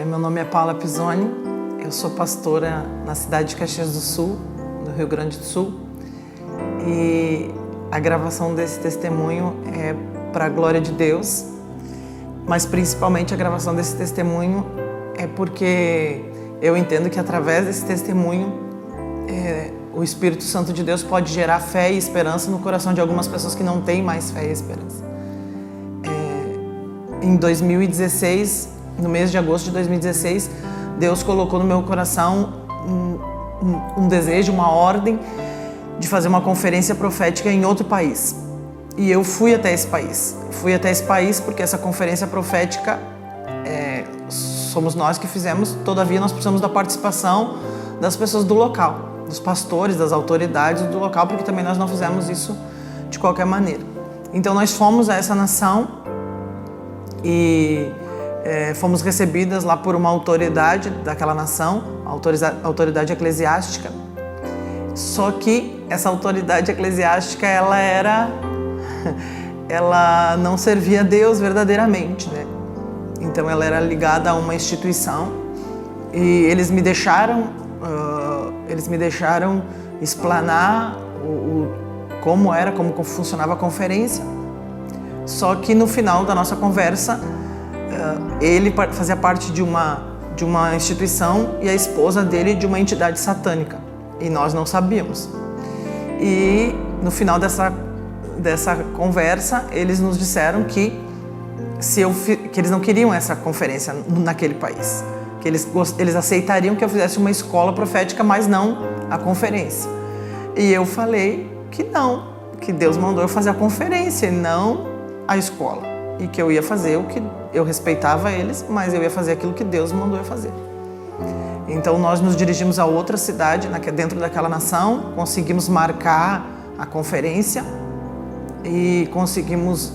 Meu nome é Paula Pisoni, eu sou pastora na cidade de Caxias do Sul, no Rio Grande do Sul, e a gravação desse testemunho é para a glória de Deus, mas principalmente a gravação desse testemunho é porque eu entendo que através desse testemunho o Espírito Santo de Deus pode gerar fé e esperança no coração de algumas pessoas que não têm mais fé e esperança. Em 2016, no mês de agosto de 2016, Deus colocou no meu coração um desejo, uma ordem de fazer uma conferência profética em outro país. E eu fui até esse país. Fui até esse país porque essa conferência profética somos nós que fizemos, todavia nós precisamos da participação das pessoas do local, dos pastores, das autoridades do local, porque também nós não fizemos isso de qualquer maneira. Então nós fomos a essa nação e fomos recebidas lá por uma autoridade daquela nação, autoridade eclesiástica. Só que essa autoridade eclesiástica, ela não servia a Deus verdadeiramente, né? Então ela era ligada a uma instituição e eles me deixaram explanar como funcionava a conferência. Só que no final da nossa conversa, ele fazia parte de uma instituição e a esposa dele de uma entidade satânica. E nós não sabíamos. E no final dessa conversa, eles nos disseram que eles não queriam essa conferência naquele país. Que eles aceitariam que eu fizesse uma escola profética, mas não a conferência. E eu falei que não, que Deus mandou eu fazer a conferência e não a escola. E que eu ia fazer o que eu respeitava eles, mas eu ia fazer aquilo que Deus mandou eu fazer. Então nós nos dirigimos a outra cidade, dentro daquela nação, conseguimos marcar a conferência e conseguimos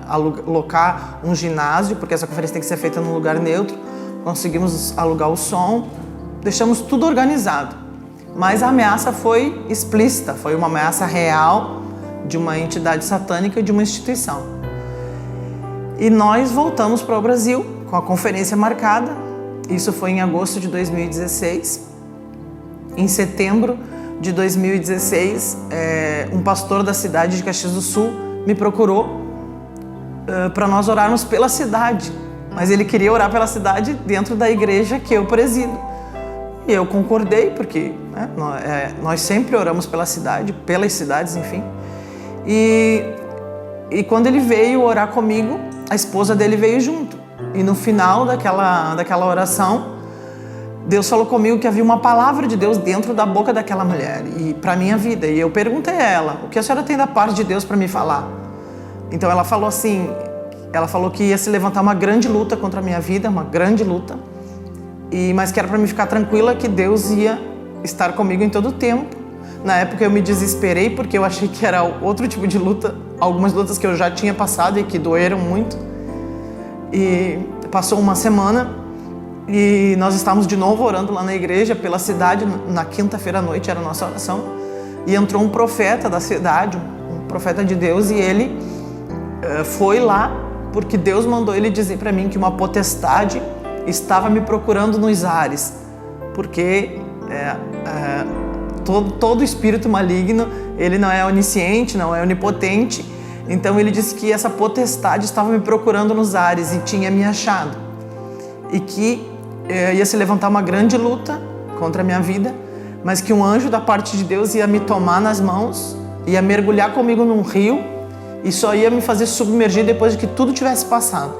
alocar um ginásio, porque essa conferência tem que ser feita num lugar neutro. Conseguimos alugar o som, deixamos tudo organizado. Mas a ameaça foi explícita, foi uma ameaça real de uma entidade satânica e de uma instituição. E nós voltamos para o Brasil com a conferência marcada. Isso foi em agosto de 2016. Em setembro de 2016, um pastor da cidade de Caxias do Sul me procurou para nós orarmos pela cidade. Mas ele queria orar pela cidade dentro da igreja que eu presido. E eu concordei, porque nós sempre oramos pela cidade, pelas cidades, enfim. E quando ele veio orar comigo, a esposa dele veio junto. E no final daquela oração, Deus falou comigo que havia uma palavra de Deus dentro da boca daquela mulher e para a minha vida. E eu perguntei a ela, o que a senhora tem da parte de Deus para me falar? Então ela falou assim, que ia se levantar uma grande luta contra a minha vida, uma grande luta, mas que era para mim ficar tranquila que Deus ia estar comigo em todo o tempo. Na época eu me desesperei porque eu achei que era outro tipo de luta, algumas lutas que eu já tinha passado e que doeram muito. E passou uma semana e nós estávamos de novo orando lá na igreja pela cidade. Na quinta-feira à noite era a nossa oração. E entrou um profeta da cidade, um profeta de Deus, e ele foi lá porque Deus mandou ele dizer para mim que uma potestade estava me procurando nos ares. Porque todo espírito maligno, ele não é onisciente, não é onipotente. Então ele disse que essa potestade estava me procurando nos ares e tinha me achado. E que ia se levantar uma grande luta contra a minha vida, mas que um anjo da parte de Deus ia me tomar nas mãos, ia mergulhar comigo num rio e só ia me fazer submergir depois de que tudo tivesse passado.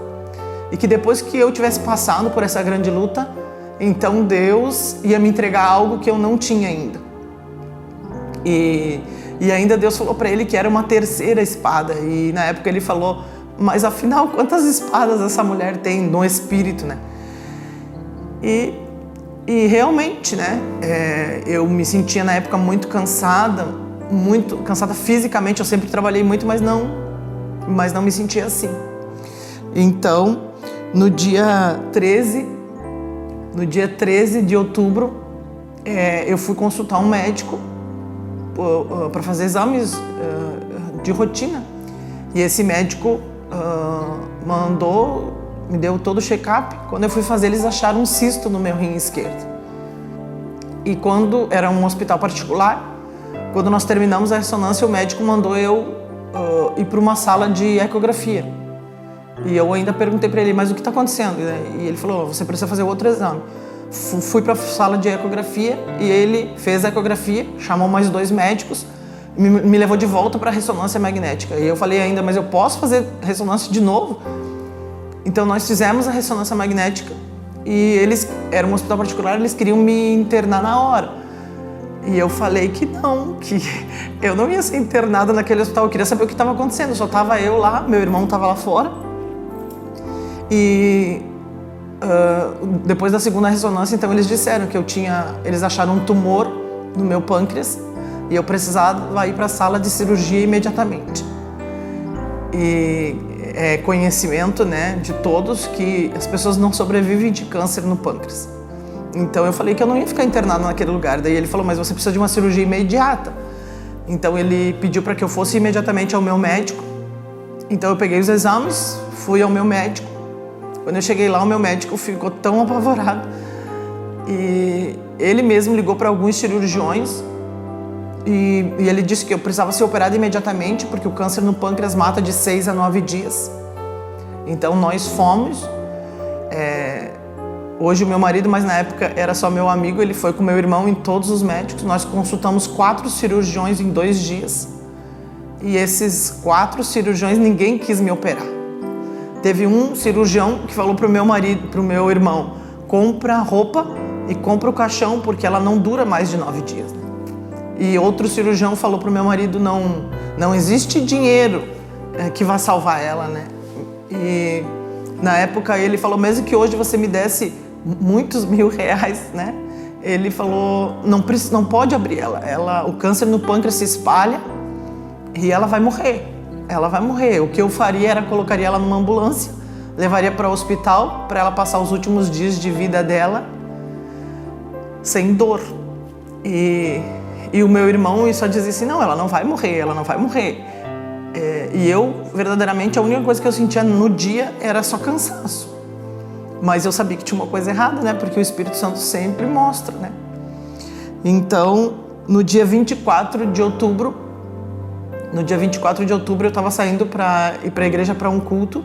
E que depois que eu tivesse passado por essa grande luta, então Deus ia me entregar algo que eu não tinha ainda. E ainda Deus falou para ele que era uma terceira espada. E na época ele falou, mas afinal, quantas espadas essa mulher tem no espírito, né? E realmente, né? Eu me sentia na época muito cansada fisicamente. Eu sempre trabalhei muito, mas não me sentia assim. Então, no dia 13 de outubro, eu fui consultar um médico para fazer exames de rotina. E esse médico mandou me deu todo o check-up. Quando eu fui fazer, eles acharam um cisto no meu rim esquerdo. E quando era um hospital particular, quando nós terminamos a ressonância, o médico mandou eu ir para uma sala de ecografia. E eu ainda perguntei para ele, mas o que está acontecendo? E ele falou, você precisa fazer outro exame. Fui para a sala de ecografia e ele fez a ecografia, chamou mais 2 médicos, me levou de volta para a ressonância magnética. E eu falei ainda, mas eu posso fazer ressonância de novo? Então nós fizemos a ressonância magnética e eles, era um hospital particular, eles queriam me internar na hora. E eu falei que não, que eu não ia ser internada naquele hospital, eu queria saber o que estava acontecendo. Só estava eu lá, meu irmão estava lá fora. E depois da segunda ressonância, então eles disseram que eles acharam um tumor no meu pâncreas e eu precisava ir para a sala de cirurgia imediatamente. E é conhecimento, né, de todos que as pessoas não sobrevivem de câncer no pâncreas. Então eu falei que eu não ia ficar internado naquele lugar. Daí ele falou, mas você precisa de uma cirurgia imediata. Então ele pediu para que eu fosse imediatamente ao meu médico. Então eu peguei os exames, fui ao meu médico. Quando eu cheguei lá, o meu médico ficou tão apavorado. E ele mesmo ligou para alguns cirurgiões e ele disse que eu precisava ser operado imediatamente porque o câncer no pâncreas mata de 6 a 9 dias. Então nós fomos. Hoje o meu marido, mas na época era só meu amigo, ele foi com meu irmão em todos os médicos. Nós consultamos 4 cirurgiões em 2 dias. E esses 4 cirurgiões, ninguém quis me operar. Teve um cirurgião que falou pro meu marido, pro meu irmão, compra a roupa e compra o caixão, porque ela não dura mais de 9 dias. Né? E outro cirurgião falou pro meu marido, não existe dinheiro que vá salvar ela, né? E na época ele falou, mesmo que hoje você me desse muitos R$1.000, né? Ele falou, não pode abrir ela. O câncer no pâncreas se espalha e ela vai morrer. Ela vai morrer. O que eu faria era colocaria ela numa ambulância, levaria para o hospital para ela passar os últimos dias de vida dela sem dor. E o meu irmão só dizia assim, não, ela não vai morrer, ela não vai morrer. E eu, verdadeiramente, a única coisa que eu sentia no dia era só cansaço. Mas eu sabia que tinha uma coisa errada, né? Porque o Espírito Santo sempre mostra, né? Então, no dia 24 de outubro, eu estava saindo para ir para a igreja para um culto.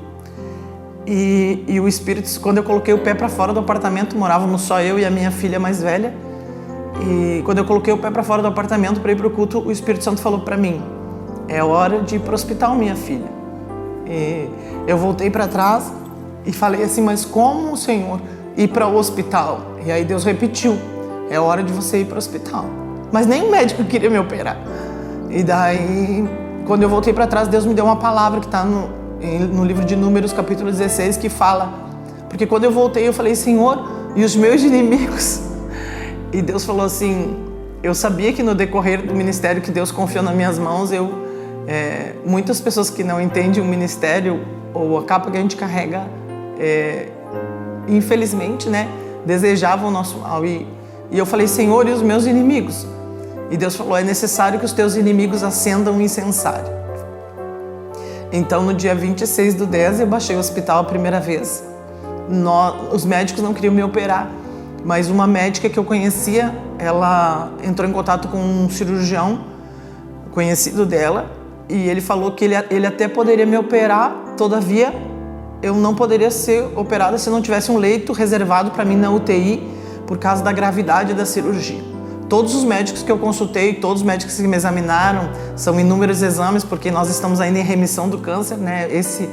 E o Espírito, quando eu coloquei o pé para fora do apartamento, morávamos só eu e a minha filha mais velha. E quando eu coloquei o pé para fora do apartamento para ir para o culto, o Espírito Santo falou para mim, é hora de ir para o hospital, minha filha. E eu voltei para trás e falei assim, mas como, Senhor, ir para o hospital? E aí Deus repetiu, é hora de você ir para o hospital. Mas nem o médico queria me operar. E daí, quando eu voltei para trás, Deus me deu uma palavra que está no livro de Números, capítulo 16, que fala, porque quando eu voltei, eu falei, Senhor, e os meus inimigos? E Deus falou assim, eu sabia que no decorrer do ministério que Deus confiou nas minhas mãos, muitas pessoas que não entendem o ministério ou a capa que a gente carrega, infelizmente, né, desejavam o nosso mal. E eu falei, Senhor, e os meus inimigos? E Deus falou, é necessário que os teus inimigos acendam um incensário. Então, no dia 26/10, eu baixei o hospital a primeira vez. Os médicos não queriam me operar, mas uma médica que eu conhecia, ela entrou em contato com um cirurgião conhecido dela e ele falou que ele até poderia me operar, todavia eu não poderia ser operada se não tivesse um leito reservado para mim na UTI por causa da gravidade da cirurgia. Todos os médicos que eu consultei, todos os médicos que me examinaram, são inúmeros exames, porque nós estamos ainda em remissão do câncer, né? Esse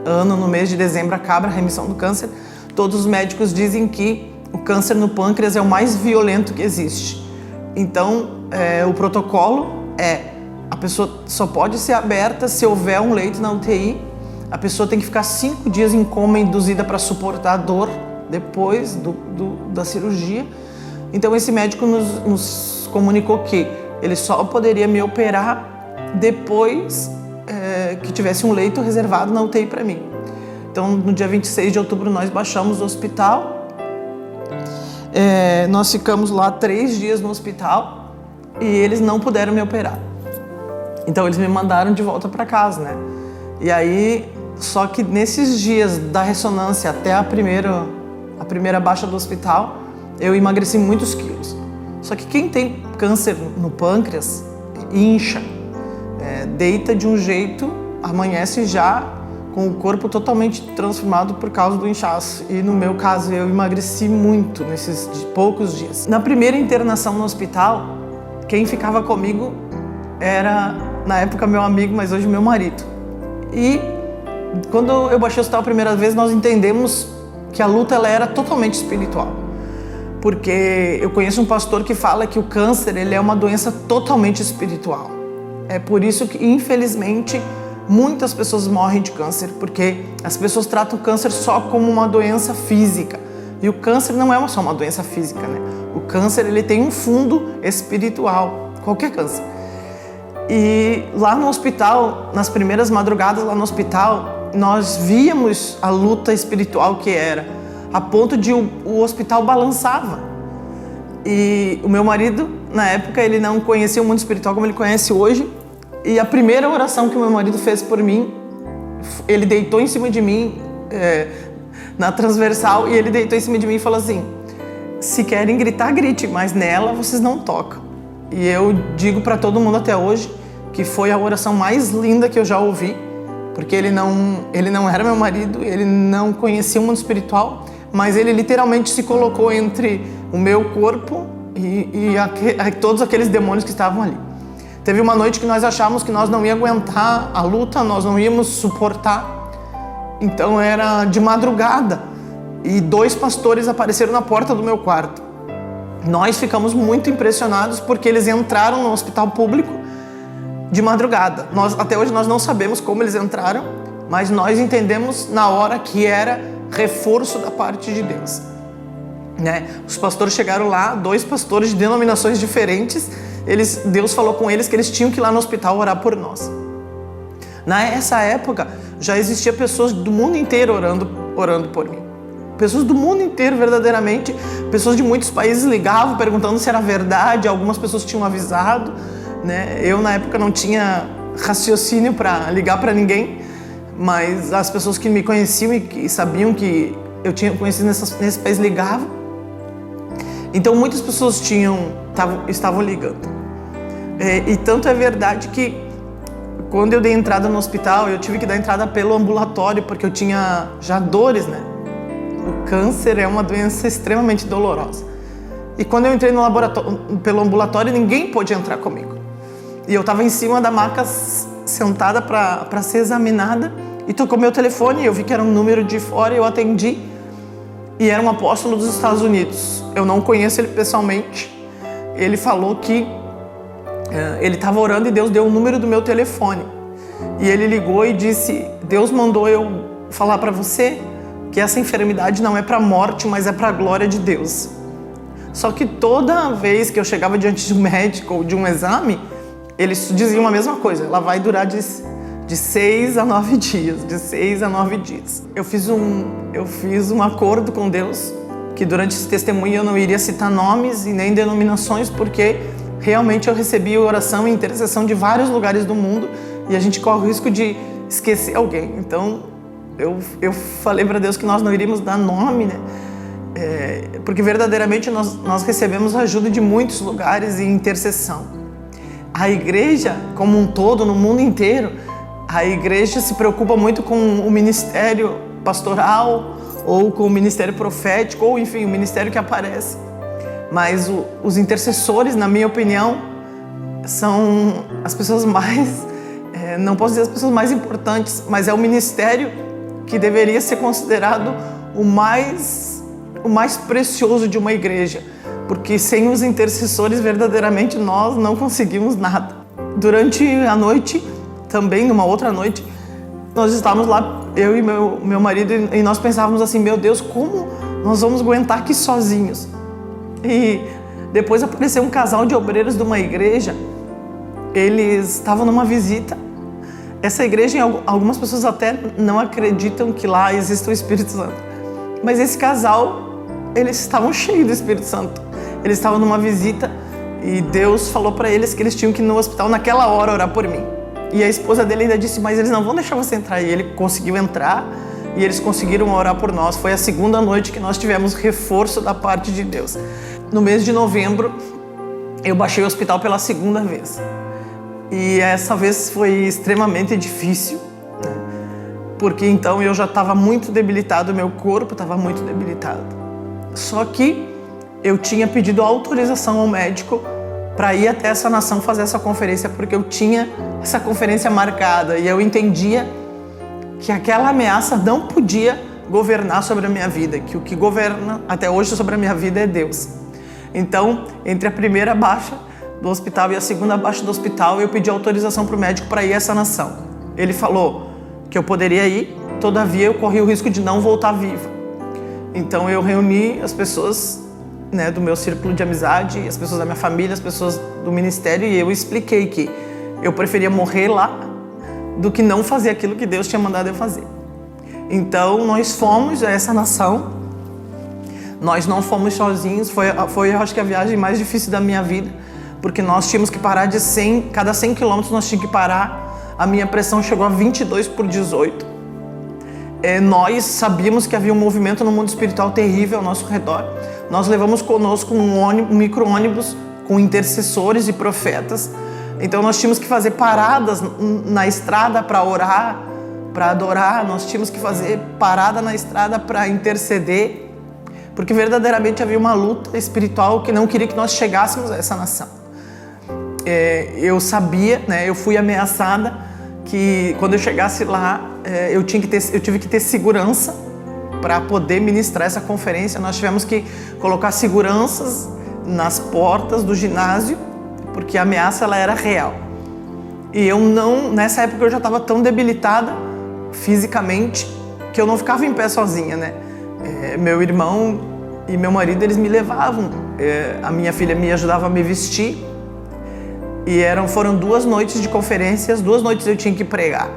ano, no mês de dezembro, acaba a remissão do câncer. Todos os médicos dizem que o câncer no pâncreas é o mais violento que existe. Então, o protocolo a pessoa só pode ser aberta se houver um leito na UTI. A pessoa tem que ficar 5 dias em coma induzida para suportar a dor depois da cirurgia. Então esse médico nos comunicou que ele só poderia me operar depois que tivesse um leito reservado na UTI para mim. Então no dia 26 de outubro nós baixamos o hospital, nós ficamos lá 3 dias no hospital e eles não puderam me operar. Então eles me mandaram de volta para casa, né? E aí Só que nesses dias da ressonância até a primeira baixa do hospital, eu emagreci muitos quilos. Só que quem tem câncer no pâncreas incha, deita de um jeito, amanhece já com o corpo totalmente transformado por causa do inchaço. E no meu caso, eu emagreci muito nesses poucos dias. Na primeira internação no hospital, quem ficava comigo era, na época, meu amigo, mas hoje meu marido. E quando eu baixei o hospital a primeira vez, nós entendemos que a luta ela era totalmente espiritual. Porque eu conheço um pastor que fala que o câncer ele é uma doença totalmente espiritual. É por isso que, infelizmente, muitas pessoas morrem de câncer, porque as pessoas tratam o câncer só como uma doença física. E o câncer não é só uma doença física, né? O câncer ele tem um fundo espiritual, qualquer câncer. E lá no hospital, nas primeiras madrugadas lá no hospital, nós víamos a luta espiritual que era, a ponto de o hospital balançava. E o meu marido, na época, ele não conhecia o mundo espiritual como ele conhece hoje. E a primeira oração que o meu marido fez por mim, ele deitou em cima de mim, na transversal, e ele deitou em cima de mim e falou assim: se querem gritar, grite, mas nela vocês não tocam. E eu digo para todo mundo até hoje que foi a oração mais linda que eu já ouvi, porque ele não era meu marido, ele não conhecia o mundo espiritual, mas ele literalmente se colocou entre o meu corpo e todos aqueles demônios que estavam ali. Teve uma noite que nós achávamos que nós não íamos aguentar a luta, nós não íamos suportar. Então era de madrugada e 2 pastores apareceram na porta do meu quarto. Nós ficamos muito impressionados porque eles entraram no hospital público de madrugada. Até hoje nós não sabemos como eles entraram, mas nós entendemos na hora que era reforço da parte de Deus. Os pastores chegaram lá, 2 pastores de denominações diferentes. Deus falou com eles que eles tinham que ir lá no hospital orar por nós. Nessa época já existia pessoas do mundo inteiro orando por mim. Pessoas do mundo inteiro, verdadeiramente. Pessoas de muitos países ligavam perguntando se era verdade. Algumas pessoas tinham avisado, Eu na época não tinha raciocínio para ligar para ninguém, mas as pessoas que me conheciam e que sabiam que eu tinha conhecido nesse país ligavam. Então muitas pessoas estavam ligando. E tanto é verdade que quando eu dei entrada no hospital, eu tive que dar entrada pelo ambulatório, porque eu tinha já dores, O câncer é uma doença extremamente dolorosa. E quando eu entrei no laboratório, pelo ambulatório, ninguém pôde entrar comigo. E eu estava em cima da maca, sentada para ser examinada, e tocou meu telefone, e eu vi que era um número de fora, e eu atendi. E era um apóstolo dos Estados Unidos. Eu não conheço ele pessoalmente. Ele falou que ele estava orando e Deus deu o número do meu telefone. E ele ligou e disse: Deus mandou eu falar para você que essa enfermidade não é para a morte, mas é para a glória de Deus. Só que toda vez que eu chegava diante de um médico ou de um exame, eles diziam a mesma coisa: ela vai durar de 6 a 9 dias, de 6 a 9 dias. Eu fiz um acordo com Deus, que durante esse testemunho eu não iria citar nomes e nem denominações, porque realmente eu recebi oração e intercessão de vários lugares do mundo e a gente corre o risco de esquecer alguém. Então eu falei para Deus que nós não iríamos dar nome, porque verdadeiramente nós recebemos ajuda de muitos lugares e intercessão. A igreja como um todo, no mundo inteiro, a igreja se preocupa muito com o ministério pastoral ou com o ministério profético, ou enfim, o ministério que aparece. Mas os intercessores, na minha opinião, são as pessoas mais, não posso dizer as pessoas mais importantes, mas é o ministério que deveria ser considerado o mais precioso de uma igreja, porque sem os intercessores, verdadeiramente, nós não conseguimos nada. Durante a noite, também numa outra noite, nós estávamos lá, eu e meu marido, e nós pensávamos assim: meu Deus, como nós vamos aguentar aqui sozinhos? E depois apareceu um casal de obreiros de uma igreja. Eles estavam numa visita. Essa igreja, algumas pessoas até não acreditam que lá existe o Espírito Santo, mas esse casal, eles estavam cheios do Espírito Santo. Eles estavam numa visita e Deus falou para eles que eles tinham que ir no hospital naquela hora orar por mim. E a esposa dele ainda disse, mas eles não vão deixar você entrar. E ele conseguiu entrar e eles conseguiram orar por nós. Foi a segunda noite que nós tivemos reforço da parte de Deus. No mês de novembro, eu baixei o hospital pela segunda vez. E essa vez foi extremamente difícil, né? Porque então eu já estava muito debilitado, meu corpo estava muito debilitado. Só que eu tinha pedido autorização ao médico para ir até essa nação fazer essa conferência, porque eu tinha essa conferência marcada e eu entendia que aquela ameaça não podia governar sobre a minha vida, que o que governa até hoje sobre a minha vida é Deus. Então, entre a primeira baixa do hospital e a segunda baixa do hospital, eu pedi autorização para o médico para ir a essa nação. Ele falou que eu poderia ir, todavia eu corri o risco de não voltar viva. Então eu reuni as pessoas, né, do meu círculo de amizade, as pessoas da minha família, as pessoas do ministério, e eu expliquei que eu preferia morrer lá do que não fazer aquilo que Deus tinha mandado eu fazer. Então nós fomos a essa nação, nós não fomos sozinhos, foi eu acho que a viagem mais difícil da minha vida, porque nós tínhamos que parar de 100, cada 100 quilômetros nós tínhamos que parar, a minha pressão chegou a 22/18. Nós sabíamos que havia um movimento no mundo espiritual terrível ao nosso redor. Nós levamos conosco um micro-ônibus com intercessores e profetas. Então nós tínhamos que fazer paradas na estrada para orar, para adorar. Nós tínhamos que fazer parada na estrada para interceder, porque verdadeiramente havia uma luta espiritual que não queria que nós chegássemos a essa nação. Eu sabia, né, eu fui ameaçada que quando eu chegasse lá, eu tive que ter segurança para poder ministrar essa conferência. Nós tivemos que colocar seguranças nas portas do ginásio, porque a ameaça ela era real. E eu não, nessa época eu já estava tão debilitada fisicamente que eu não ficava em pé sozinha, né? Meu irmão e meu marido, eles me levavam. A minha filha me ajudava a me vestir. E foram 2 noites de conferência, as 2 noites eu tinha que pregar.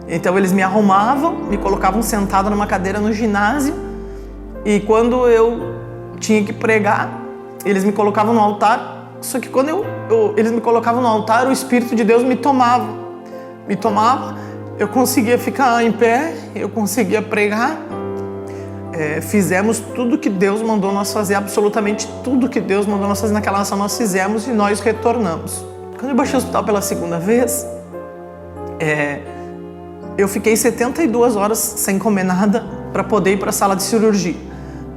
Então eles me arrumavam, me colocavam sentada numa cadeira no ginásio, e quando eu tinha que pregar, eles me colocavam no altar. Só que quando eles me colocavam no altar, o Espírito de Deus me tomava, eu conseguia ficar em pé, eu conseguia pregar. Fizemos tudo que Deus mandou nós fazer, absolutamente tudo que Deus mandou nós fazer naquela nação nós fizemos, e nós retornamos. Quando eu baixei o hospital pela segunda vez, eu fiquei 72 horas sem comer nada para poder ir para a sala de cirurgia.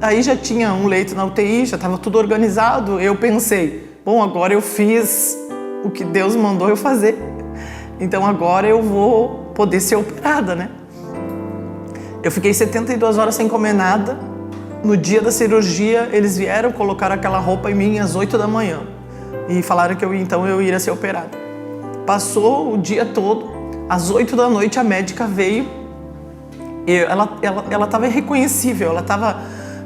Aí já tinha um leito na UTI, já estava tudo organizado. Eu pensei, bom, agora eu fiz o que Deus mandou eu fazer. Então agora eu vou poder ser operada, né? Eu fiquei 72 horas sem comer nada. No dia da cirurgia, eles vieram, colocaram aquela roupa em mim às 8 da manhã. E falaram que eu iria ser operada. Passou o dia todo, às 8 da noite a médica veio. Ela estava irreconhecível, ela estava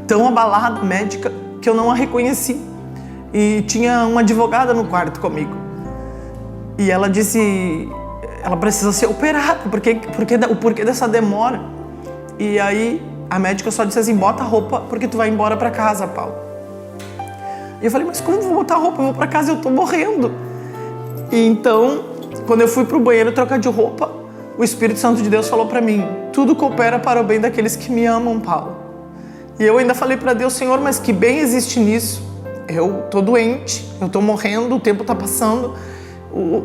tão abalada, médica, que eu não a reconheci. E tinha uma advogada no quarto comigo. E ela disse, ela precisa ser operada, o porquê dessa demora? E aí a médica só disse assim, bota a roupa porque tu vai embora para casa, Paulo. E eu falei, mas como eu vou botar roupa? Eu vou para casa, eu tô morrendo. E então, quando eu fui pro banheiro trocar de roupa, o Espírito Santo de Deus falou para mim, tudo coopera para o bem daqueles que me amam, Paulo. E eu ainda falei para Deus, Senhor, mas que bem existe nisso? Eu tô doente, eu tô morrendo, o tempo tá passando.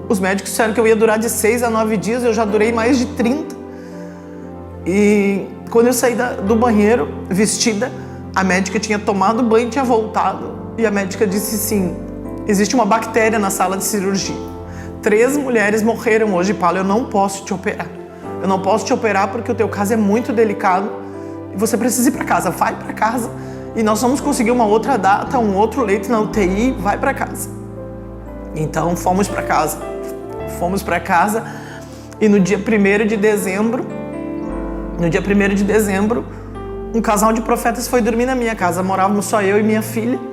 Os médicos disseram que eu ia durar de 6 a 9 dias, eu já durei mais de 30. E quando eu saí do banheiro, vestida, a médica tinha tomado banho e tinha voltado. E a médica disse assim, existe uma bactéria na sala de cirurgia. 3 mulheres morreram hoje, Paulo, eu não posso te operar. Eu não posso te operar porque o teu caso é muito delicado e você precisa ir para casa. Vai para casa e nós vamos conseguir uma outra data, um outro leito na UTI, vai para casa. Então fomos para casa. E no dia 1º de dezembro, um casal de profetas foi dormir na minha casa. Morávamos só eu e minha filha.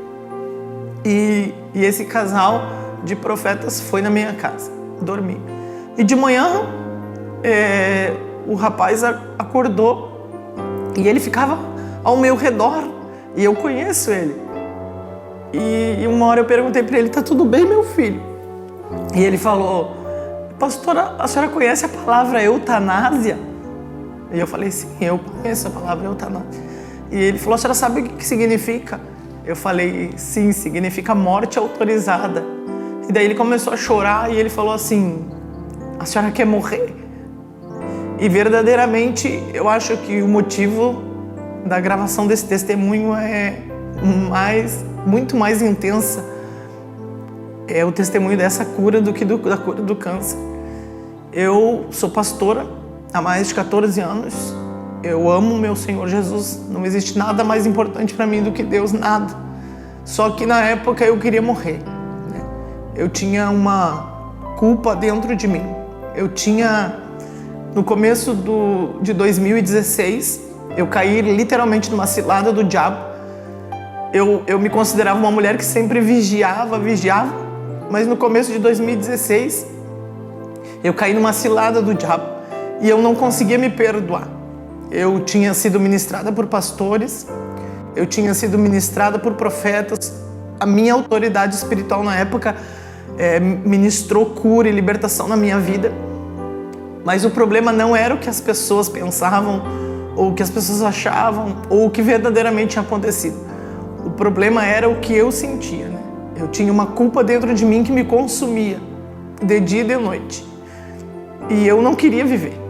E esse casal de profetas foi na minha casa dormir. E de manhã, o rapaz acordou e ele ficava ao meu redor. E eu conheço ele. E uma hora eu perguntei para ele, tá tudo bem, meu filho? E ele falou, pastora, a senhora conhece a palavra eutanásia? E eu falei, sim, eu conheço a palavra eutanásia. E ele falou, a senhora sabe o que significa? Eu falei, sim, significa morte autorizada. E daí ele começou a chorar e ele falou assim, a senhora quer morrer? E verdadeiramente eu acho que o motivo da gravação desse testemunho é muito mais intensa. É o testemunho dessa cura do que da cura do câncer. Eu sou pastora há mais de 14 anos. Eu amo meu Senhor Jesus. Não existe nada mais importante para mim do que Deus, nada. Só que na época eu queria morrer. Eu tinha uma culpa dentro de mim. Eu tinha, no começo de 2016, eu caí literalmente numa cilada do diabo. Eu me considerava uma mulher que sempre vigiava, mas no começo de 2016, eu caí numa cilada do diabo e eu não conseguia me perdoar. Eu tinha sido ministrada por pastores, eu tinha sido ministrada por profetas. A minha autoridade espiritual na época ministrou cura e libertação na minha vida. Mas o problema não era o que as pessoas pensavam, ou o que as pessoas achavam, ou o que verdadeiramente tinha acontecido. O problema era o que eu sentia, né? Eu tinha uma culpa dentro de mim que me consumia, de dia e de noite. E eu não queria viver.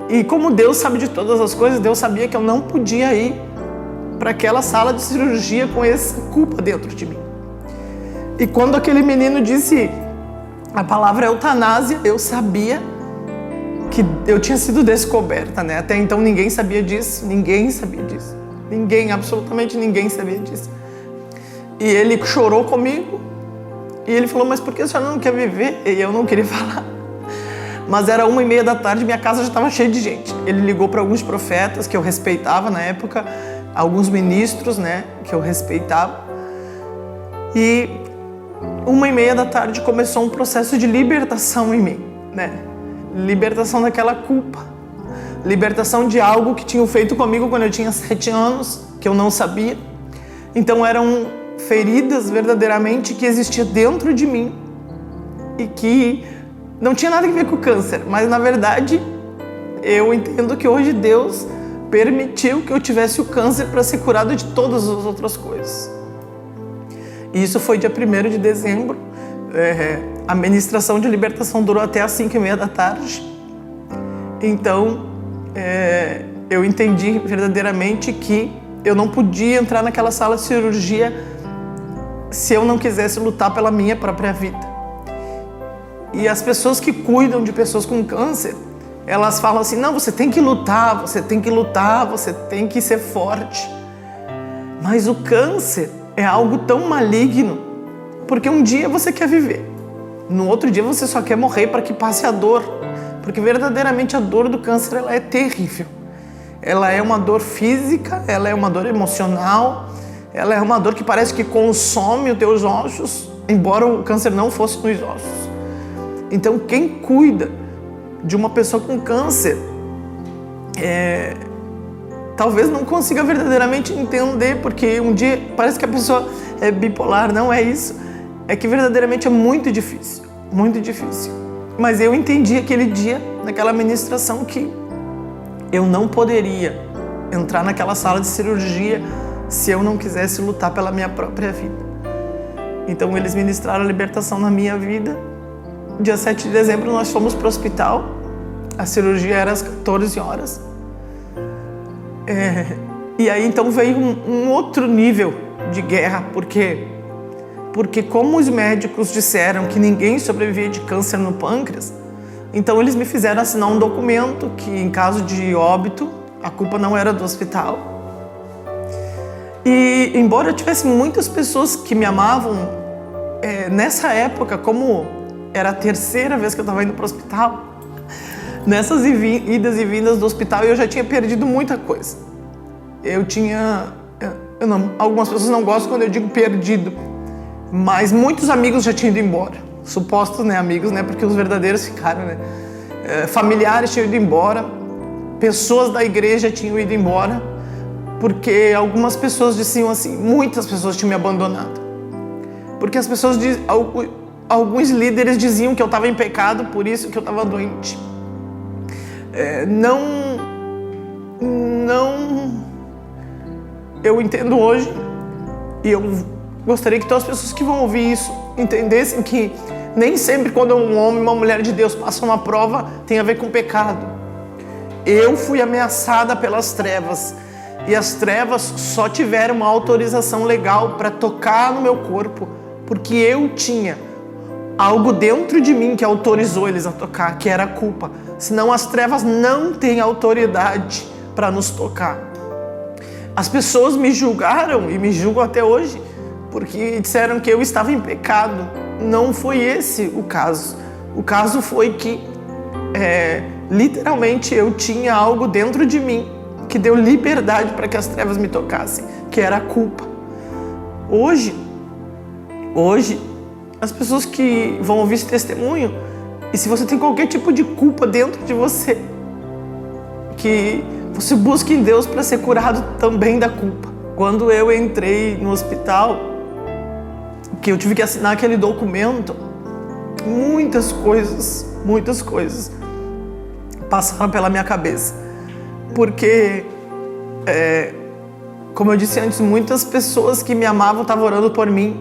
E como Deus sabe de todas as coisas, Deus sabia que eu não podia ir para aquela sala de cirurgia com essa culpa dentro de mim. E quando aquele menino disse a palavra eutanásia, eu sabia que eu tinha sido descoberta, né? Até então ninguém sabia disso. Ninguém, absolutamente ninguém sabia disso. E ele chorou comigo e ele falou, mas por que a senhora não quer viver? E eu não queria falar. Mas era 1h30 da tarde, minha casa já estava cheia de gente. Ele ligou para alguns profetas que eu respeitava na época, alguns ministros, né, que eu respeitava. E 1h30 da tarde começou um processo de libertação em mim, né? Libertação daquela culpa. Libertação de algo que tinham feito comigo quando eu tinha 7 anos, que eu não sabia. Então eram feridas verdadeiramente que existiam dentro de mim e que não tinha nada a ver com o câncer, mas na verdade eu entendo que hoje Deus permitiu que eu tivesse o câncer para ser curado de todas as outras coisas. E isso foi dia 1º de dezembro. A ministração de libertação durou até às 5h30 da tarde. Então eu entendi verdadeiramente que eu não podia entrar naquela sala de cirurgia se eu não quisesse lutar pela minha própria vida. E as pessoas que cuidam de pessoas com câncer, elas falam assim, não, você tem que lutar, você tem que ser forte. Mas o câncer é algo tão maligno, porque um dia você quer viver, no outro dia você só quer morrer para que passe a dor, porque verdadeiramente a dor do câncer ela é terrível. Ela é uma dor física, ela é uma dor emocional, ela é uma dor que parece que consome os teus ossos, embora o câncer não fosse nos ossos. Então, quem cuida de uma pessoa com câncer talvez não consiga verdadeiramente entender, porque um dia parece que a pessoa é bipolar, não é isso. É que verdadeiramente é muito difícil, muito difícil. Mas eu entendi aquele dia, naquela ministração, que eu não poderia entrar naquela sala de cirurgia se eu não quisesse lutar pela minha própria vida. Então eles ministraram a libertação na minha vida. Dia 7 de dezembro nós fomos para o hospital, a cirurgia era às 14 horas. E aí então veio um outro nível de guerra, porque como os médicos disseram que ninguém sobrevivia de câncer no pâncreas, então eles me fizeram assinar um documento que em caso de óbito, a culpa não era do hospital. E embora eu tivesse muitas pessoas que me amavam, nessa época, como era a 3ª vez que eu estava indo para o hospital, nessas idas e vindas do hospital eu já tinha perdido muita coisa. Algumas pessoas não gostam quando eu digo perdido, mas muitos amigos já tinham ido embora, supostos, né, amigos, né, porque os verdadeiros ficaram, né, familiares tinham ido embora, pessoas da igreja tinham ido embora, porque algumas pessoas diziam assim, muitas pessoas tinham me abandonado, porque as pessoas alguns líderes diziam que eu estava em pecado, por isso que eu estava doente. Eu entendo hoje, e eu gostaria que todas as pessoas que vão ouvir isso entendessem que nem sempre quando um homem e uma mulher de Deus passam uma prova tem a ver com pecado. Eu fui ameaçada pelas trevas, e as trevas só tiveram uma autorização legal para tocar no meu corpo, porque eu tinha algo dentro de mim que autorizou eles a tocar, que era a culpa. Senão as trevas não têm autoridade para nos tocar. As pessoas me julgaram e me julgam até hoje, porque disseram que eu estava em pecado. Não foi esse o caso. O caso foi que literalmente eu tinha algo dentro de mim que deu liberdade para que as trevas me tocassem, que era a culpa. Hoje, as pessoas que vão ouvir esse testemunho, e se você tem qualquer tipo de culpa dentro de você, que você busque em Deus para ser curado também da culpa. Quando eu entrei no hospital, que eu tive que assinar aquele documento, muitas coisas passaram pela minha cabeça. Porque, como eu disse antes, muitas pessoas que me amavam estavam orando por mim.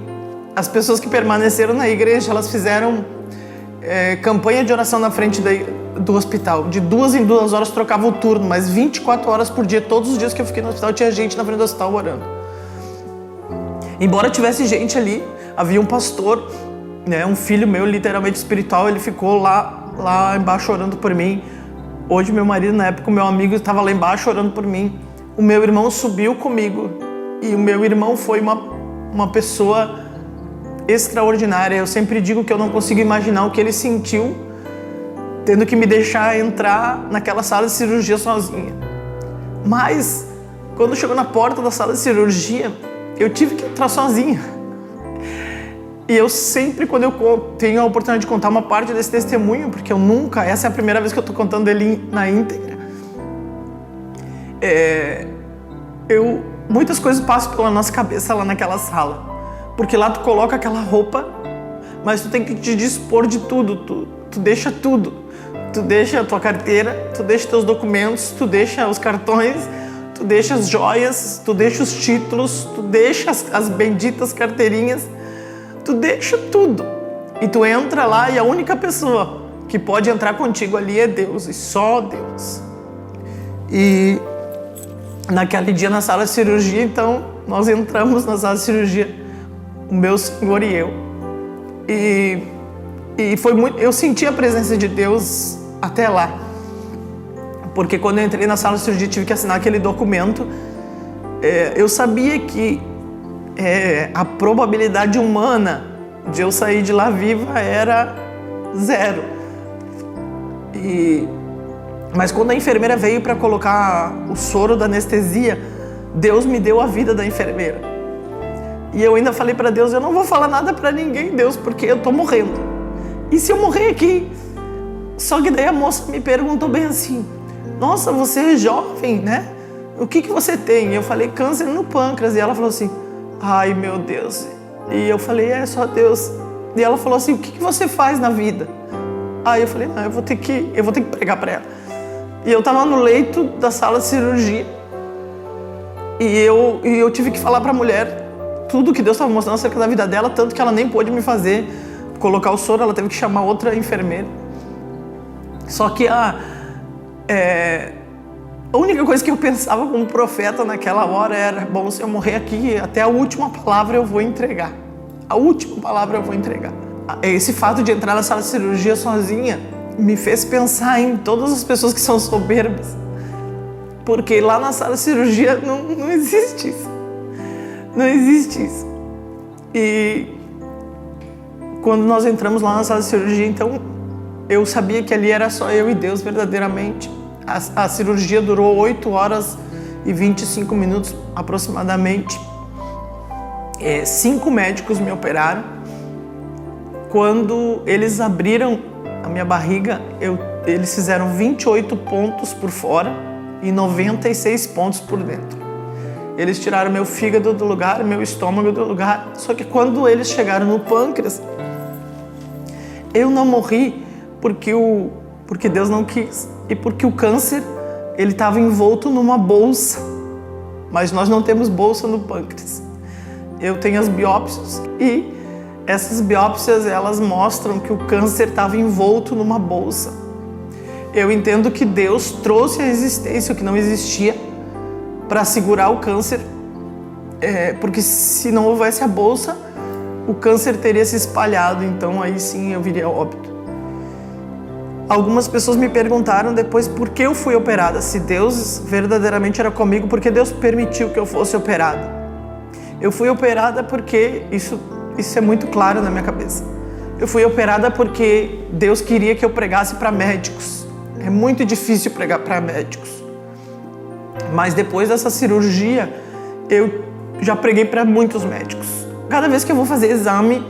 As pessoas que permaneceram na igreja, elas fizeram campanha de oração na frente do hospital. De 2 em 2 horas trocava o turno, mas 24 horas por dia, todos os dias que eu fiquei no hospital, tinha gente na frente do hospital orando. Embora tivesse gente ali, havia um pastor, um filho meu, literalmente espiritual, ele ficou lá embaixo orando por mim. Hoje meu marido, na época, o meu amigo, estava lá embaixo orando por mim. O meu irmão subiu comigo, e o meu irmão foi uma pessoa extraordinária. Eu sempre digo que eu não consigo imaginar o que ele sentiu tendo que me deixar entrar naquela sala de cirurgia sozinha. Mas quando chegou na porta da sala de cirurgia, eu tive que entrar sozinha. E eu sempre, quando eu tenho a oportunidade de contar uma parte desse testemunho, porque essa é a primeira vez que eu estou contando ele na íntegra, muitas coisas passam pela nossa cabeça lá naquela sala. Porque lá tu coloca aquela roupa, mas tu tem que te dispor de tudo, tu deixa tudo. Tu deixa a tua carteira, tu deixa teus documentos, tu deixa os cartões, tu deixa as joias, tu deixa os títulos, tu deixa as benditas carteirinhas, tu deixa tudo. E tu entra lá e a única pessoa que pode entrar contigo ali é Deus, e só Deus. E naquele dia na sala de cirurgia, então, nós entramos na sala de cirurgia, o meu Senhor e eu. E foi muito, eu senti a presença de Deus até lá. Porque quando eu entrei na sala de cirurgia, tive que assinar aquele documento. Eu sabia que a probabilidade humana de eu sair de lá viva era 0. Mas quando a enfermeira veio para colocar o soro da anestesia, Deus me deu a vida da enfermeira. E eu ainda falei para Deus, eu não vou falar nada para ninguém, Deus, porque eu tô morrendo. E se eu morrer aqui? Só que daí a moça me perguntou bem assim, nossa, você é jovem, né? O que você tem? Eu falei, câncer no pâncreas. E ela falou assim, ai meu Deus. E eu falei, é só Deus. E ela falou assim, o que você faz na vida? Aí eu falei, não, eu vou ter que pregar para ela. E eu tava no leito da sala de cirurgia. E eu tive que falar para a mulher tudo que Deus estava mostrando acerca da vida dela, tanto que ela nem pôde me fazer colocar o soro, ela teve que chamar outra enfermeira. Só que a única coisa que eu pensava como profeta naquela hora era, bom, se eu morrer aqui, até a última palavra eu vou entregar. A última palavra eu vou entregar. Esse fato de entrar na sala de cirurgia sozinha me fez pensar em todas as pessoas que são soberbas. Porque lá na sala de cirurgia não existe isso. Não existe isso. E quando nós entramos lá na sala de cirurgia, então, eu sabia que ali era só eu e Deus verdadeiramente. A cirurgia durou 8 horas e 25 minutos aproximadamente. 5 médicos me operaram. Quando eles abriram a minha barriga, eles fizeram 28 pontos por fora e 96 pontos por dentro. Eles tiraram meu fígado do lugar, meu estômago do lugar. Só que quando eles chegaram no pâncreas, eu não morri porque Deus não quis e porque o câncer ele estava envolto numa bolsa, mas nós não temos bolsa no pâncreas. Eu tenho as biópsias e essas biópsias elas mostram que o câncer estava envolto numa bolsa. Eu entendo que Deus trouxe à existência o que não existia para segurar o câncer, porque se não houvesse a bolsa, o câncer teria se espalhado, então aí sim eu viria a óbito. Algumas pessoas me perguntaram depois por que eu fui operada, se Deus verdadeiramente era comigo, porque Deus permitiu que eu fosse operada. Eu fui operada porque, isso é muito claro na minha cabeça, eu fui operada porque Deus queria que eu pregasse para médicos. É muito difícil pregar para médicos, mas depois dessa cirurgia eu já preguei para muitos médicos. Cada vez que eu vou fazer exame,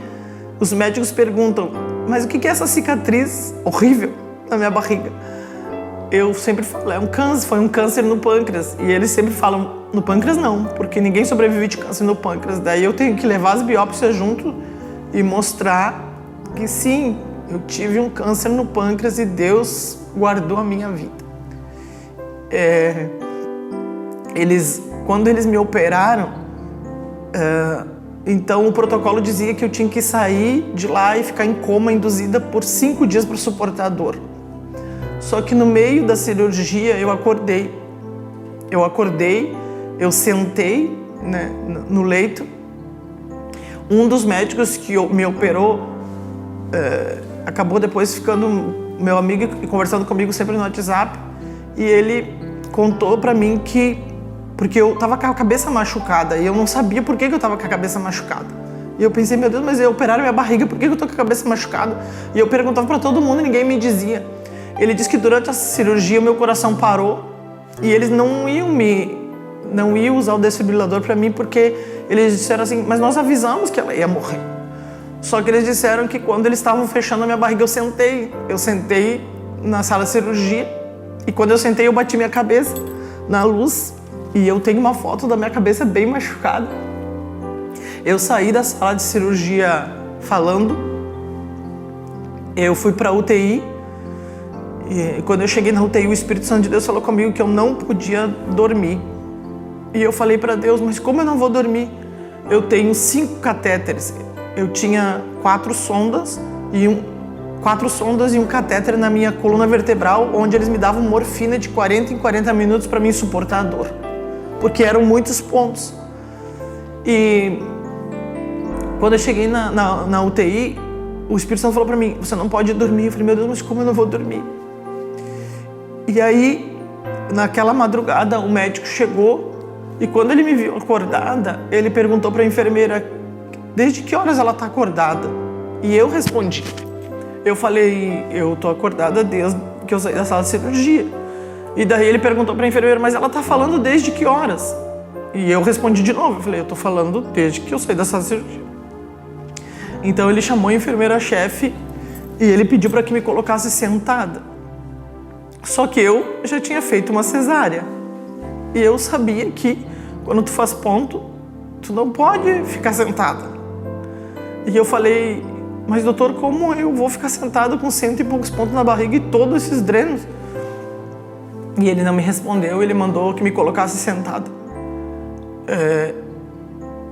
os médicos perguntam: mas o que é essa cicatriz horrível na minha barriga? Eu sempre falo: é um câncer, foi um câncer no pâncreas. E eles sempre falam: no pâncreas não, porque ninguém sobrevive de câncer no pâncreas. Daí eu tenho que levar as biópsias junto e mostrar que sim, eu tive um câncer no pâncreas e Deus guardou a minha vida. Quando eles me operaram, então o protocolo dizia que eu tinha que sair de lá e ficar em coma induzida por 5 dias para suportar a dor. Só que no meio da cirurgia eu acordei, eu sentei, né, no leito. Um dos médicos que me operou acabou depois ficando meu amigo e conversando comigo sempre no WhatsApp, e ele contou para mim que porque eu tava com a cabeça machucada e eu não sabia por que eu tava com a cabeça machucada. E eu pensei: meu Deus, mas operaram minha barriga, por que eu tô com a cabeça machucada? E eu perguntava para todo mundo e ninguém me dizia. Ele disse que durante a cirurgia o meu coração parou e eles não iam usar o desfibrilador para mim, porque eles disseram assim: mas nós avisamos que ela ia morrer. Só que eles disseram que quando eles estavam fechando a minha barriga, eu sentei na sala de cirurgia, e quando eu sentei eu bati minha cabeça na luz. E eu tenho uma foto da minha cabeça bem machucada. Eu saí da sala de cirurgia falando. Eu fui para a UTI. E quando eu cheguei na UTI, o Espírito Santo de Deus falou comigo que eu não podia dormir. E eu falei para Deus: mas como eu não vou dormir? Eu tenho 5 catéteres. Eu tinha 4 sondas e um catéter na minha coluna vertebral, onde eles me davam morfina de 40 em 40 minutos para mim suportar a dor, porque eram muitos pontos. E quando eu cheguei na UTI, o Espírito Santo falou para mim: você não pode dormir. Eu falei: meu Deus, mas como eu não vou dormir? E aí, naquela madrugada, o médico chegou e quando ele me viu acordada, ele perguntou para a enfermeira: desde que horas ela está acordada? E eu respondi. Eu falei: eu tô acordada desde que eu saí da sala de cirurgia. E daí ele perguntou para a enfermeira: mas ela tá falando desde que horas? E eu respondi de novo. Eu falei: eu tô falando desde que eu saí da sala de cirurgia. Então ele chamou a enfermeira-chefe e ele pediu para que me colocasse sentada. Só que eu já tinha feito uma cesárea. E eu sabia que quando tu faz ponto, tu não pode ficar sentada. E eu falei: mas doutor, como eu vou ficar sentado com 100 e poucos pontos na barriga e todos esses drenos? E ele não me respondeu, ele mandou que me colocasse sentada.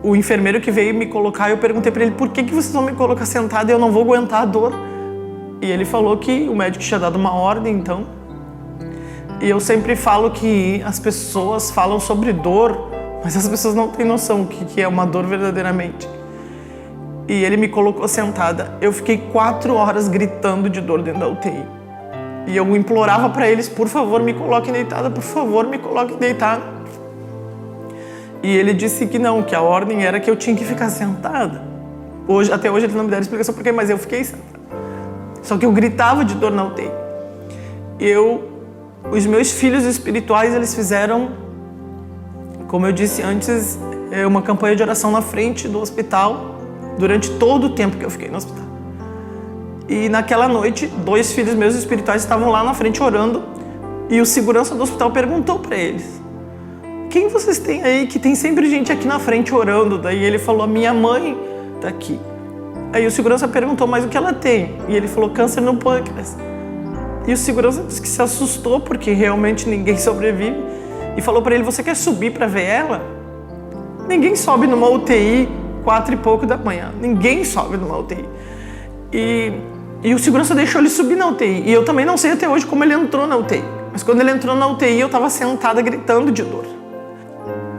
O enfermeiro que veio me colocar, eu perguntei para ele: por que vocês vão me colocar sentada e eu não vou aguentar a dor? E ele falou que o médico tinha dado uma ordem, então. E eu sempre falo que as pessoas falam sobre dor, mas as pessoas não têm noção do que é uma dor verdadeiramente. E ele me colocou sentada. Eu fiquei 4 horas gritando de dor dentro da UTI. E eu implorava para eles: por favor, me coloquem deitada, por favor, me coloquem deitada. E ele disse que não, que a ordem era que eu tinha que ficar sentada. Até hoje eles não me deram explicação por quê, mas eu fiquei sentada. Só que eu gritava de dor na UTI. Os meus filhos espirituais, eles fizeram, como eu disse antes, uma campanha de oração na frente do hospital durante todo o tempo que eu fiquei no hospital. E naquela noite, 2 filhos meus espirituais estavam lá na frente orando, e o segurança do hospital perguntou para eles: quem vocês têm aí que tem sempre gente aqui na frente orando? Daí ele falou: a minha mãe está aqui. Aí o segurança perguntou, mas o que ela tem? E ele falou, câncer no pâncreas. E o segurança disse que se assustou, porque realmente ninguém sobrevive. E falou para ele, você quer subir para ver ela? Ninguém sobe numa UTI 4 e pouco da manhã. Ninguém sobe numa UTI. E o segurança deixou ele subir na UTI. E eu também não sei até hoje como ele entrou na UTI. Mas quando ele entrou na UTI, eu estava sentada gritando de dor.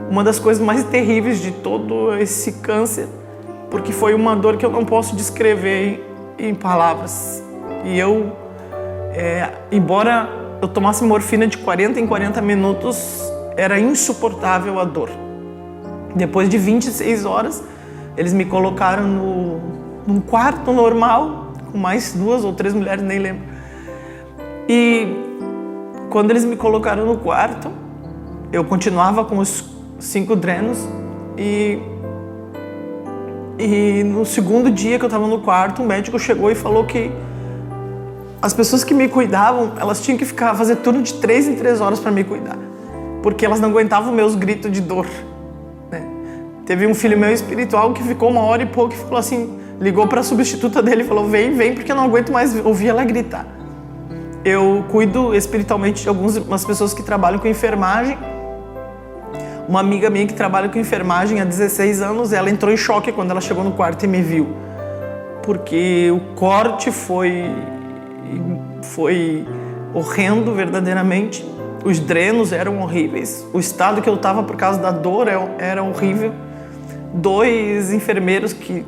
Uma das coisas mais terríveis de todo esse câncer, porque foi uma dor que eu não posso descrever em palavras. E embora eu tomasse morfina de 40 em 40 minutos, era insuportável a dor. Depois de 26 horas, eles me colocaram num quarto normal, com mais 2 ou 3 mulheres, nem lembro. E quando eles me colocaram no quarto, eu continuava com os 5 drenos e no segundo dia que eu estava no quarto, o médico chegou e falou que as pessoas que me cuidavam, elas tinham que fazer turno de 3 em 3 horas para me cuidar, porque elas não aguentavam meus gritos de dor, né? Teve um filho meu espiritual que ficou 1 hora e pouco e falou assim, ligou para a substituta dele e falou, vem, porque eu não aguento mais ouvir ela gritar. Eu cuido espiritualmente de algumas pessoas que trabalham com enfermagem. Uma amiga minha que trabalha com enfermagem há 16 anos, ela entrou em choque quando ela chegou no quarto e me viu. Porque o corte foi horrendo verdadeiramente. Os drenos eram horríveis. O estado que eu estava por causa da dor era horrível. 2 enfermeiros que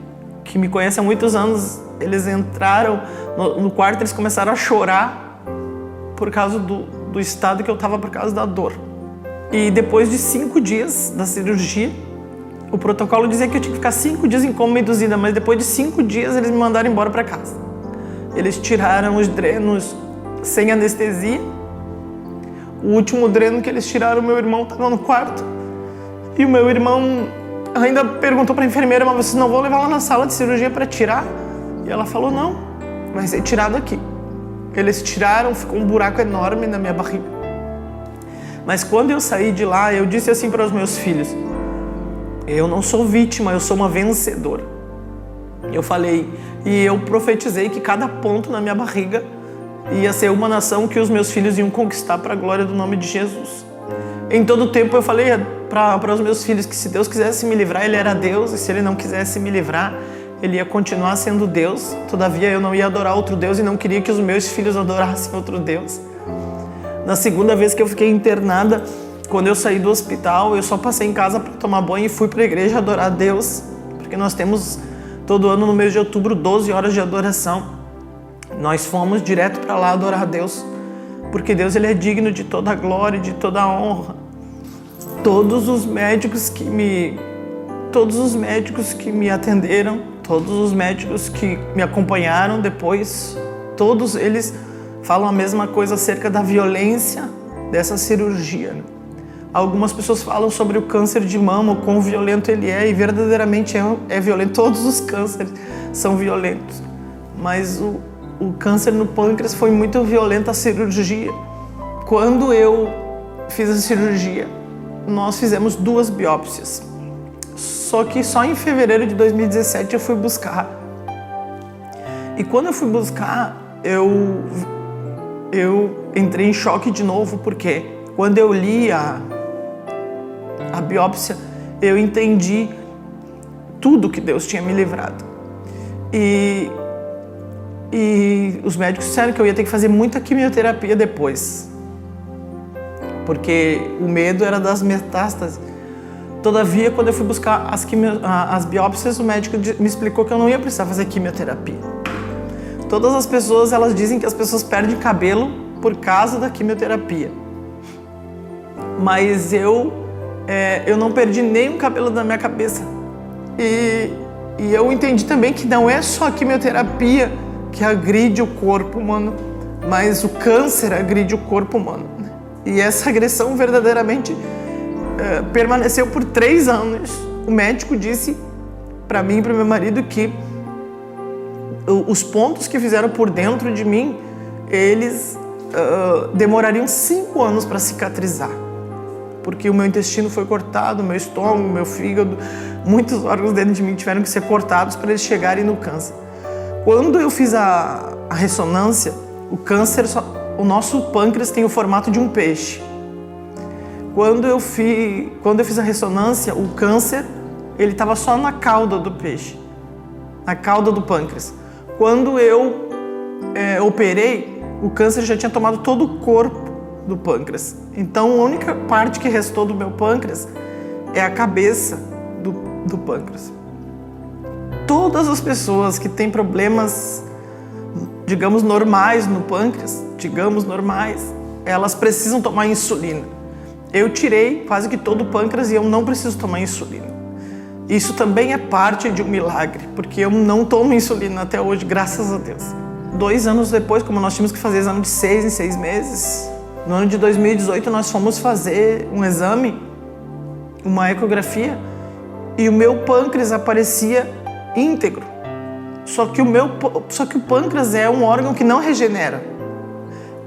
me conhecem há muitos anos, eles entraram no quarto, eles começaram a chorar por causa do estado que eu estava por causa da dor. E depois de 5 dias da cirurgia, o protocolo dizia que eu tinha que ficar 5 dias em coma induzida, mas depois de 5 dias eles me mandaram embora para casa. Eles tiraram os drenos sem anestesia. O último dreno que eles tiraram, meu irmão estava no quarto. E o meu irmão ainda perguntou para a enfermeira, mas vocês não vão levar lá na sala de cirurgia para tirar? E ela falou, não, vai ser tirado aqui. Eles tiraram, ficou um buraco enorme na minha barriga. Mas quando eu saí de lá, eu disse assim para os meus filhos, eu não sou vítima, eu sou uma vencedora. Eu falei, e eu profetizei que cada ponto na minha barriga ia ser uma nação que os meus filhos iam conquistar para a glória do nome de Jesus. Em todo o tempo eu falei para os meus filhos que se Deus quisesse me livrar, Ele era Deus, e se Ele não quisesse me livrar, Ele ia continuar sendo Deus. Todavia eu não ia adorar outro Deus e não queria que os meus filhos adorassem outro Deus. Na segunda vez que eu fiquei internada, quando eu saí do hospital, eu só passei em casa para tomar banho e fui para a igreja adorar a Deus, porque nós temos todo ano no mês de outubro 12 horas de adoração. Nós fomos direto para lá adorar a Deus, porque Deus ele é digno de toda a glória e de toda a honra. Todos os médicos que me atenderam, todos os médicos que me acompanharam depois, todos eles falam a mesma coisa acerca da violência dessa cirurgia. Algumas pessoas falam sobre o câncer de mama, o quão violento ele é, e verdadeiramente é violento. Todos os cânceres são violentos, mas o câncer no pâncreas foi muito violento, a cirurgia. Quando eu fiz a cirurgia, nós fizemos 2 biópsias. Só que só em fevereiro de 2017 eu fui buscar. E quando eu fui buscar, eu entrei em choque de novo, porque quando eu li a biópsia, eu entendi tudo que Deus tinha me livrado. E os médicos disseram que eu ia ter que fazer muita quimioterapia depois, porque o medo era das metástases. Todavia, quando eu fui buscar as biópsias, o médico me explicou que eu não ia precisar fazer quimioterapia. Todas as pessoas, elas dizem que as pessoas perdem cabelo por causa da quimioterapia. Mas eu não perdi nenhum cabelo da minha cabeça. E eu entendi também que não é só a quimioterapia que agride o corpo humano, mas o câncer agride o corpo humano. E essa agressão verdadeiramente permaneceu por 3 anos. O médico disse para mim e para meu marido que os pontos que fizeram por dentro de mim, eles demorariam 5 anos para cicatrizar, porque o meu intestino foi cortado, meu estômago, meu fígado, muitos órgãos dentro de mim tiveram que ser cortados para eles chegarem no câncer. Quando eu fiz a ressonância, o câncer, o nosso pâncreas tem o formato de um peixe. Quando eu fiz a ressonância, o câncer, ele estava só na cauda do peixe, na cauda do pâncreas. Quando eu operei, o câncer já tinha tomado todo o corpo do pâncreas. Então, a única parte que restou do meu pâncreas é a cabeça do pâncreas. Todas as pessoas que têm problemas, digamos, normais no pâncreas, elas precisam tomar insulina. Eu tirei quase que todo o pâncreas e eu não preciso tomar insulina. Isso também é parte de um milagre, porque eu não tomo insulina até hoje, graças a Deus. 2 anos depois, como nós tínhamos que fazer exame de 6 em 6 meses, no ano de 2018 nós fomos fazer um exame, uma ecografia, e o meu pâncreas aparecia íntegro. Só que o pâncreas é um órgão que não regenera.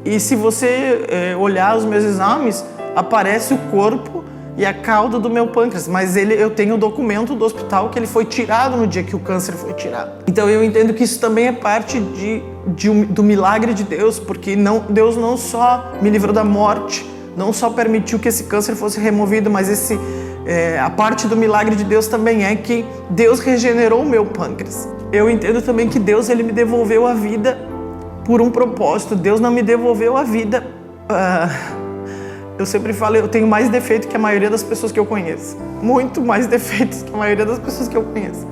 E se você olhar os meus exames, aparece o corpo e a cauda do meu pâncreas, mas eu tenho o documento do hospital que ele foi tirado no dia que o câncer foi tirado. Então eu entendo que isso também é parte do milagre de Deus, porque Deus não só me livrou da morte, não só permitiu que esse câncer fosse removido, mas a parte do milagre de Deus também é que Deus regenerou o meu pâncreas. Eu entendo também que Deus ele me devolveu a vida por um propósito. Deus não me devolveu a vida... Eu sempre falo, eu tenho mais defeito que a maioria das pessoas que eu conheço. Muito mais defeitos que a maioria das pessoas que eu conheço.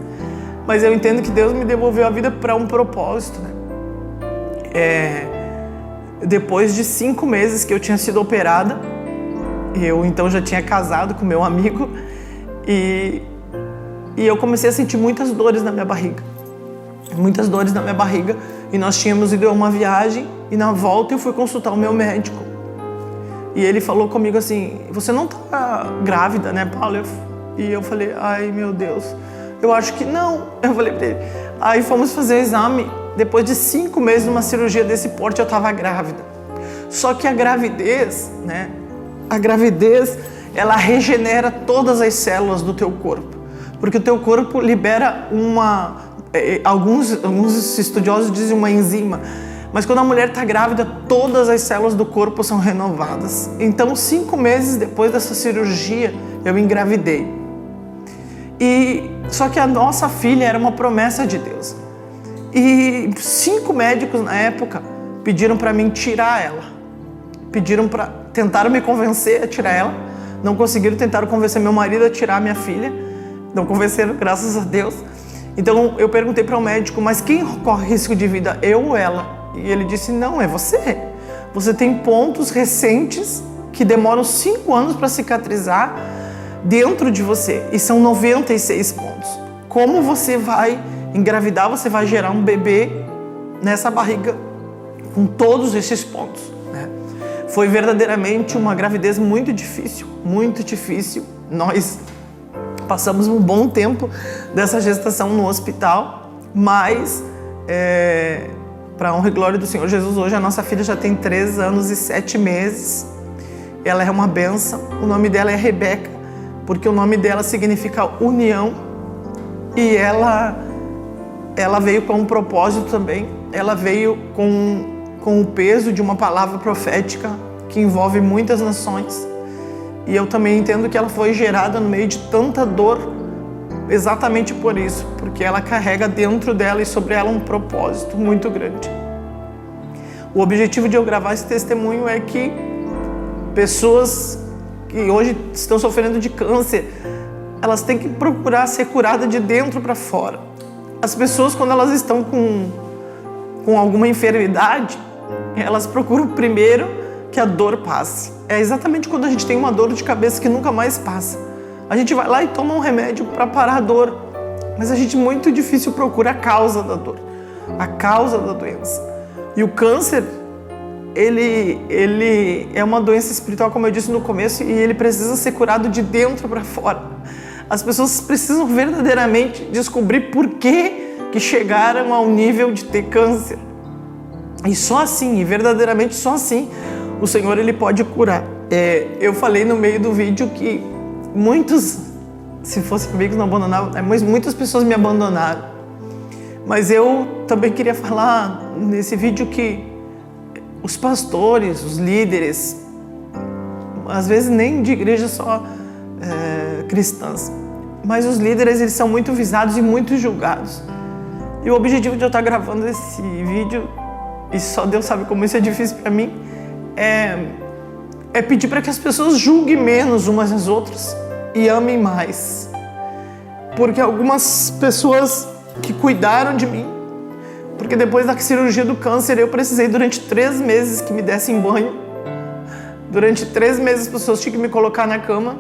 Mas eu entendo que Deus me devolveu a vida para um propósito, né? Depois de 5 meses que eu tinha sido operada, eu então já tinha casado com meu amigo e eu comecei a sentir muitas dores na minha barriga. Muitas dores na minha barriga. E nós tínhamos ido a uma viagem e na volta eu fui consultar o meu médico. E ele falou comigo assim, você não tá grávida, né, Paulo? E eu falei, ai meu Deus, eu acho que não. Eu falei pra ele. Aí fomos fazer o exame, depois de 5 meses numa cirurgia desse porte eu tava grávida. Só que a gravidez, né, ela regenera todas as células do teu corpo. Porque o teu corpo libera alguns estudiosos dizem uma enzima. Mas quando a mulher está grávida, todas as células do corpo são renovadas. Então, 5 meses depois dessa cirurgia, eu engravidei. Só que a nossa filha era uma promessa de Deus. E 5 médicos na época pediram para mim tirar ela. Tentaram me convencer a tirar ela. Não conseguiram, tentaram convencer meu marido a tirar a minha filha. Não convenceram, graças a Deus. Então, eu perguntei para o médico, mas quem corre risco de vida, eu ou ela? E ele disse, não, é você. Você tem pontos recentes que demoram 5 anos para cicatrizar dentro de você. E são 96 pontos. Como você vai engravidar, você vai gerar um bebê nessa barriga com todos esses pontos, né? Foi verdadeiramente uma gravidez muito difícil, muito difícil. Nós passamos um bom tempo dessa gestação no hospital, mas... para a honra e glória do Senhor Jesus, hoje a nossa filha já tem 3 anos e 7 meses. Ela é uma bênção. O nome dela é Rebeca, porque o nome dela significa união. E ela veio com um propósito também. Ela veio com o peso de uma palavra profética que envolve muitas nações. E eu também entendo que ela foi gerada no meio de tanta dor, exatamente por isso, porque ela carrega dentro dela e sobre ela um propósito muito grande. O objetivo de eu gravar esse testemunho é que pessoas que hoje estão sofrendo de câncer, elas têm que procurar ser curadas de dentro para fora. As pessoas, quando elas estão com alguma enfermidade, elas procuram primeiro que a dor passe. É exatamente quando a gente tem uma dor de cabeça que nunca mais passa. A gente vai lá e toma um remédio para parar a dor, mas a gente muito difícil procura a causa da dor, a causa da doença. E o câncer, ele é uma doença espiritual, como eu disse no começo, e ele precisa ser curado de dentro para fora. As pessoas precisam verdadeiramente descobrir por que chegaram ao nível de ter câncer. E só assim, e verdadeiramente só assim, o Senhor ele pode curar. Eu falei no meio do vídeo que muitos Se fossem amigos, não abandonavam. Mas muitas pessoas me abandonaram. Mas eu também queria falar nesse vídeo que os pastores, os líderes, às vezes nem de igreja só cristãs, mas os líderes, eles são muito visados e muito julgados. E o objetivo de eu estar gravando esse vídeo, e só Deus sabe como isso é difícil para mim, é pedir para que as pessoas julguem menos umas às outras e amem mais. Porque algumas pessoas que cuidaram de mim, porque depois da cirurgia do câncer eu precisei durante 3 meses que me dessem banho. Durante 3 meses as pessoas tinham que me colocar na cama.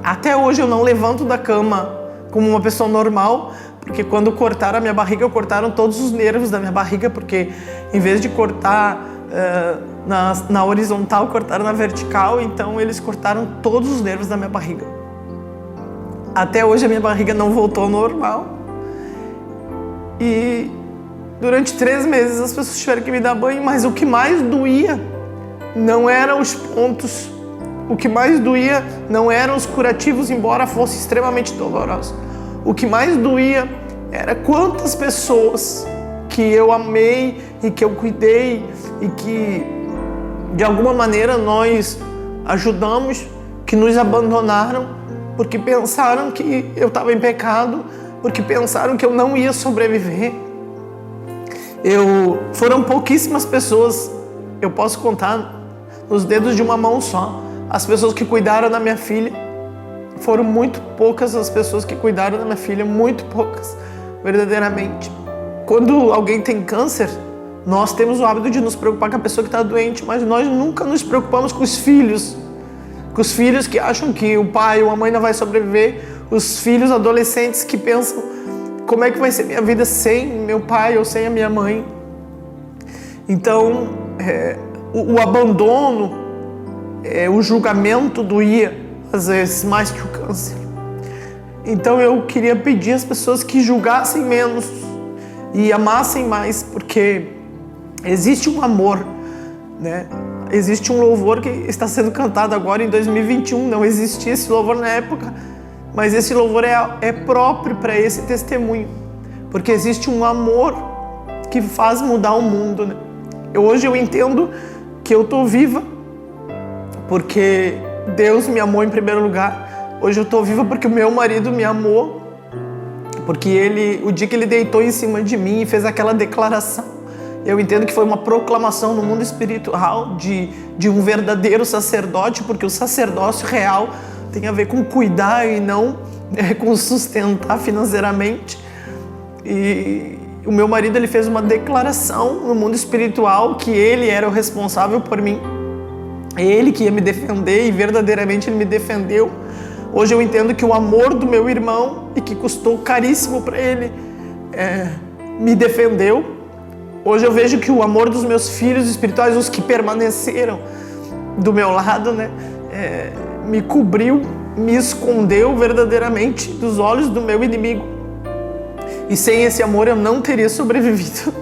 Até hoje eu não levanto da cama como uma pessoa normal, porque quando cortaram a minha barriga, cortaram todos os nervos da minha barriga, porque em vez de cortar na horizontal, cortaram na vertical, então eles cortaram todos os nervos da minha barriga. Até hoje a minha barriga não voltou ao normal. E durante 3 meses as pessoas tiveram que me dar banho, mas o que mais doía não eram os pontos, o que mais doía não eram os curativos, embora fosse extremamente doloroso. O que mais doía era quantas pessoas que eu amei e que eu cuidei e que de alguma maneira nós ajudamos, que nos abandonaram porque pensaram que eu estava em pecado, porque pensaram que eu não ia sobreviver. Foram pouquíssimas pessoas, eu posso contar nos dedos de uma mão só, as pessoas que cuidaram da minha filha. Foram muito poucas as pessoas que cuidaram da minha filha, muito poucas, verdadeiramente. Quando alguém tem câncer, nós temos o hábito de nos preocupar com a pessoa que está doente, mas nós nunca nos preocupamos com os filhos que acham que o pai ou a mãe não vai sobreviver, os filhos adolescentes que pensam: como é que vai ser minha vida sem meu pai ou sem a minha mãe? Então, o abandono, o julgamento doía, às vezes, mais que o câncer. Então eu queria pedir às pessoas que julgassem menos e amassem mais, porque existe um amor, né? Existe um louvor que está sendo cantado agora em 2021, não existia esse louvor na época, mas esse louvor é próprio para esse testemunho, porque existe um amor que faz mudar o mundo, né? Hoje eu entendo que eu estou viva porque Deus me amou em primeiro lugar. Hoje eu estou viva porque o meu marido me amou, porque o dia que ele deitou em cima de mim e fez aquela declaração, eu entendo que foi uma proclamação no mundo espiritual de um verdadeiro sacerdote, porque o sacerdócio real tem a ver com cuidar e não com sustentar financeiramente. E o meu marido, ele fez uma declaração no mundo espiritual que ele era o responsável por mim, ele que ia me defender, e verdadeiramente ele me defendeu. Hoje eu entendo que o amor do meu irmão, e que custou caríssimo para ele, me defendeu. Hoje eu vejo que o amor dos meus filhos espirituais, os que permaneceram do meu lado, né, me cobriu, me escondeu verdadeiramente dos olhos do meu inimigo. E sem esse amor eu não teria sobrevivido.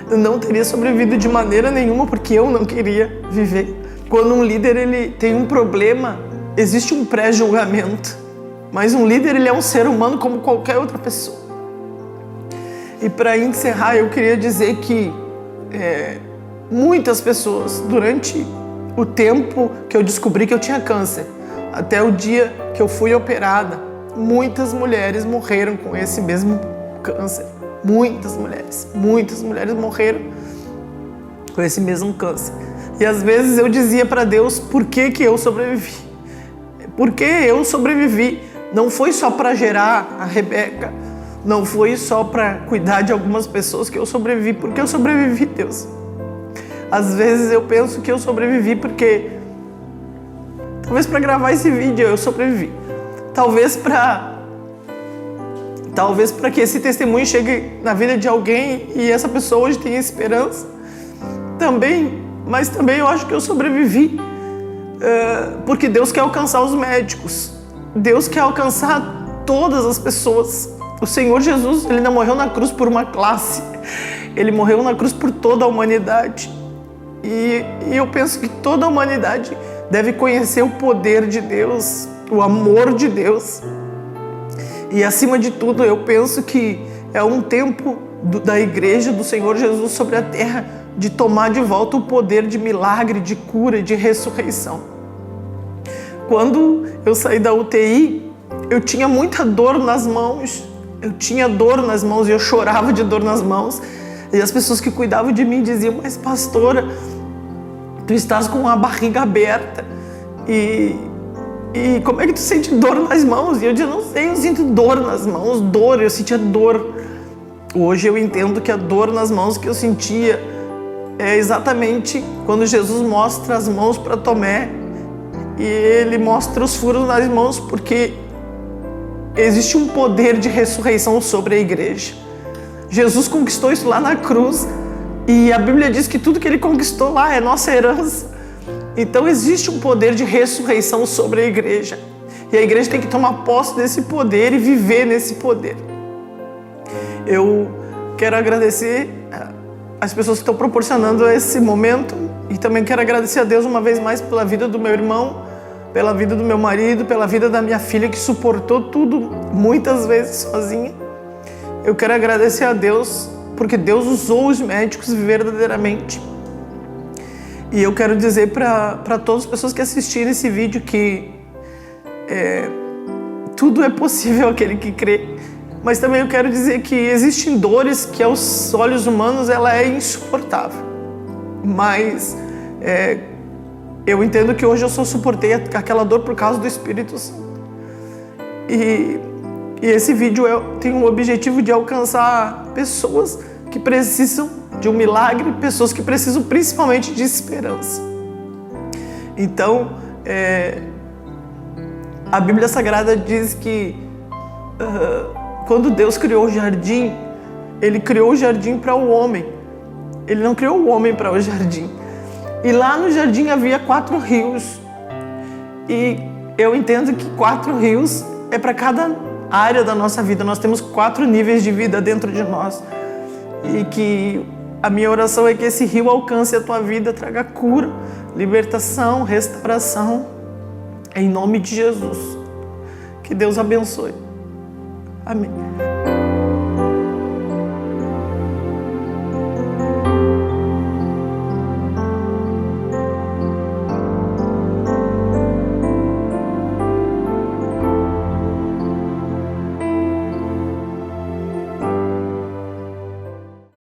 Eu não teria sobrevivido de maneira nenhuma, porque eu não queria viver. Quando um líder, ele tem um problema, existe um pré-julgamento. Mas um líder, ele é um ser humano como qualquer outra pessoa. E para encerrar, eu queria dizer que muitas pessoas, durante o tempo que eu descobri que eu tinha câncer, até o dia que eu fui operada, muitas mulheres morreram com esse mesmo câncer. Muitas mulheres morreram com esse mesmo câncer. E às vezes eu dizia para Deus: por que eu sobrevivi? Por que eu sobrevivi? Não foi só para gerar a Rebeca, não foi só para cuidar de algumas pessoas que eu sobrevivi. Porque eu sobrevivi, Deus. Às vezes eu penso que eu sobrevivi porque talvez para gravar esse vídeo eu sobrevivi. Talvez para que esse testemunho chegue na vida de alguém e essa pessoa hoje tenha esperança. Mas também eu acho que eu sobrevivi porque Deus quer alcançar os médicos. Deus quer alcançar todas as pessoas. O Senhor Jesus, ele não morreu na cruz por uma classe, ele morreu na cruz por toda a humanidade. E eu penso que toda a humanidade deve conhecer o poder de Deus, o amor de Deus. E acima de tudo, eu penso que é um tempo da igreja do Senhor Jesus sobre a terra de tomar de volta o poder de milagre, de cura, de ressurreição. Quando eu saí da UTI, eu tinha muita dor nas mãos. Eu tinha dor nas mãos e eu chorava de dor nas mãos. E as pessoas que cuidavam de mim diziam: mas pastora, tu estás com a barriga aberta e como é que tu sente dor nas mãos? E eu dizia: não sei, eu sinto dor nas mãos, eu sentia dor. Hoje eu entendo que a dor nas mãos que eu sentia é exatamente quando Jesus mostra as mãos para Tomé e ele mostra os furos nas mãos, porque existe um poder de ressurreição sobre a igreja. Jesus conquistou isso lá na cruz e a Bíblia diz que tudo que ele conquistou lá é nossa herança. Então existe um poder de ressurreição sobre a igreja e a igreja tem que tomar posse desse poder e viver nesse poder. Eu quero agradecer as pessoas que estão proporcionando esse momento e também quero agradecer a Deus uma vez mais pela vida do meu irmão, pela vida do meu marido, pela vida da minha filha que suportou tudo muitas vezes sozinha. Eu quero agradecer a Deus porque Deus usou os médicos verdadeiramente. E eu quero dizer para todas as pessoas que assistirem esse vídeo que tudo é possível aquele que crê. Mas também eu quero dizer que existem dores que aos olhos humanos ela é insuportável. Mas eu entendo que hoje eu só suportei aquela dor por causa do Espírito Santo. E esse vídeo tem o objetivo de alcançar pessoas que precisam de um milagre, pessoas que precisam principalmente de esperança. Então, a Bíblia Sagrada diz que quando Deus criou o jardim, Ele criou o jardim para o homem. Ele não criou o homem para o jardim. E lá no jardim havia 4 rios. E eu entendo que 4 rios é para cada área da nossa vida. Nós temos 4 níveis de vida dentro de nós. E que a minha oração é que esse rio alcance a tua vida, traga cura, libertação, restauração. Em nome de Jesus. Que Deus abençoe. Amém.